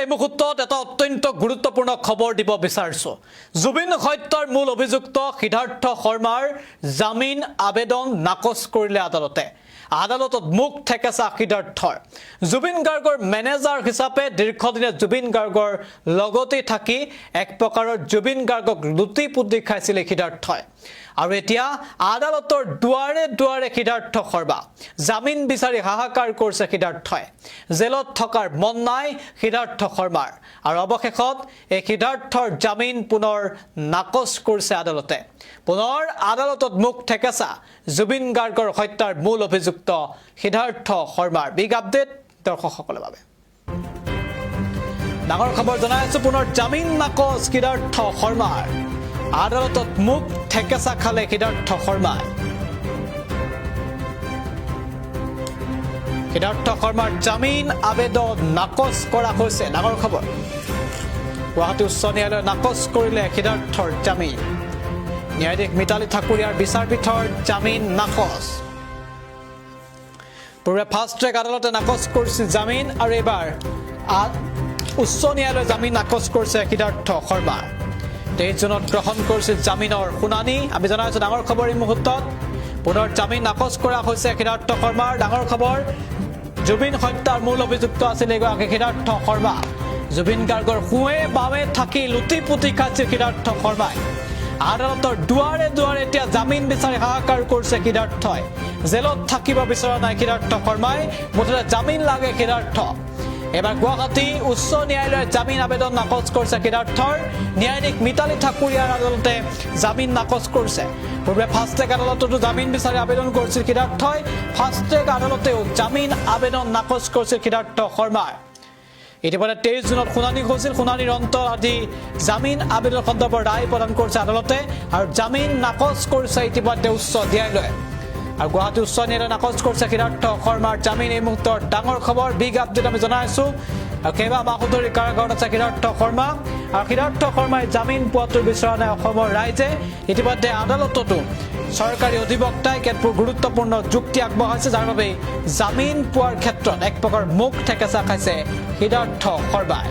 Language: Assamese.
এই মুহূৰ্তত এটা অত্যন্ত গুৰুত্বপূৰ্ণ খবৰ দিব বিচাৰিছো জুবিন হত্যাৰ মূল অভিযুক্ত সিদ্ধাৰ্থ শৰ্মাৰ জামিন আবেদন নাকচ কৰিলে আদালতত মুখ ঠেকেচা সিদ্ধাৰ্থৰ জুবিন গাৰ্গৰ মেনেজাৰ হিচাপে দীৰ্ঘদিনে জুবিন গাৰ্গৰ লগতে থাকি এক প্ৰকাৰৰ জুবিন গাৰ্গক লুটি-পুতি খাইছিল সিদ্ধাৰ্থই আৰু এতিয়া আদালতৰ দুৱাৰে দুৱাৰে সিদ্ধাৰ্থ শৰ্মা জামিন বিচাৰি হাহাকাৰ কৰিছে সিদ্ধাৰ্থই জেলত থকাৰ মন নাই সিদ্ধাৰ্থ শৰ্মাৰ আৰু অৱশেষত এই সিদ্ধাৰ্থৰ জামিন পুনৰ নাকচ কৰিছে আদালতে পুনৰ আদালতত মুখ ঠেকেচা জুবিন গাৰ্গৰ হত্যাৰ মূল অভিযুক্ত সিদ্ধাৰ্থ শৰ্মাৰ বিগ আপডেট দৰ্শকসকলৰ বাবে ডাঙৰ খবৰ জনাইছো পুনৰ জামিন নাকচ সিদ্ধাৰ্থ শৰ্মাৰ আদালতত মুখ ঠেকেচা খালে সিদ্ধাৰ্থ শৰ্মাই সিদ্ধাৰ্থ শৰ্মাৰ জামিন আবেদন নাকচ কৰা হৈছে ডাঙৰ খবৰ গুৱাহাটী উচ্চ ন্যায়ালয়ে নাকচ কৰিলে সিদ্ধাৰ্থৰ জামিন ন্যায়াধীশ মিতালী ঠাকুৰীয়াৰ বিচাৰপীঠৰ জামিন নাকচ পূৰ্বে ফাষ্ট ট্ৰেক আদালতে নাকচ কৰিছিল জামিন আৰু এবাৰ উচ্চ ন্যায়ালয়ে জামিন নাকচ কৰিছে সিদ্ধাৰ্থ শৰ্মা 23 জুনত গ্ৰহণ কৰিছিল জামিনৰ শুনানি আমি জনাইছো ডাঙৰ খবৰ এই মুহূৰ্তত পুনৰ জামিন নাকচ কৰা হৈছে সিদ্ধাৰ্থ শৰ্মাৰ ডাঙৰ খবৰ জুবিন হত্যাৰ মূল অভিযুক্ত আছিল এগৰাকী সিদ্ধাৰ্থ শৰ্মা জুবিন গাৰ্গৰ হুৱে বাৱে থাকি লুটি-পুতি খাইছিল সিদ্ধাৰ্থ শৰ্মাই আদালতৰ দুৱাৰে দুৱাৰে এতিয়া জামিন বিচাৰি হাহাকাৰ কৰিছে সিদ্ধাৰ্থই জেলত থাকিব বিচৰা নাই সিদ্ধাৰ্থ শৰ্মাই মুঠতে জামিন লাগে সিদ্ধাৰ্থ এবাৰ গুৱাহাটী উচ্চ ন্যায়ালয়ে জামিন আবেদন নাকচ কৰিছে সিদ্ধাৰ্থৰ ন্যায়াধীশ মিতালী ঠাকুৰীয়াৰ আদালতে জামিন নাকচ কৰিছে পূৰ্বে ফাষ্ট ট্ৰেক আদালততো জামিন বিচাৰি আবেদন কৰিছিল সিদ্ধাৰ্থই ফাষ্ট ট্ৰেক আদালতেও জামিন আবেদন নাকচ কৰিছিল সিদ্ধাৰ্থ শৰ্মাৰ ইতিমধ্যে 23 জুনত শুনানি হৈছিল শুনানিৰ অন্তত আজি জামিন আবেদন সন্দৰ্ভত ৰায় প্ৰদান কৰিছে আদালতে আৰু জামিন নাকচ কৰিছে ইতিমধ্যে উচ্চ ন্যায়ালয়ে আৰু গুৱাহাটী উচ্চ ন্যায়ালয়ে নাকচ কৰিছে সিদ্ধাৰ্থ শৰ্মাৰ জামিন এই মুহূৰ্তৰ ডাঙৰ খবৰ বিগ আপডেট আমি জনাইছো কেইবা মাহ ধৰি কাৰাগাৰত আছে সিদ্ধাৰ্থ শৰ্মা আৰু সিদ্ধাৰ্থ শৰ্মাই জামিন পোৱাটো বিচৰা নাই অসমৰ ৰাইজে ইতিমধ্যে আদালততো চৰকাৰী অধিবক্তাই কেতবোৰ গুৰুত্বপূৰ্ণ যুক্তি আগবঢ়াইছে যাৰ বাবে জামিন পোৱাৰ ক্ষেত্ৰত এক প্ৰকাৰ মুখ ঠেকেচা খাইছে সিদ্ধাৰ্থ শৰ্মাই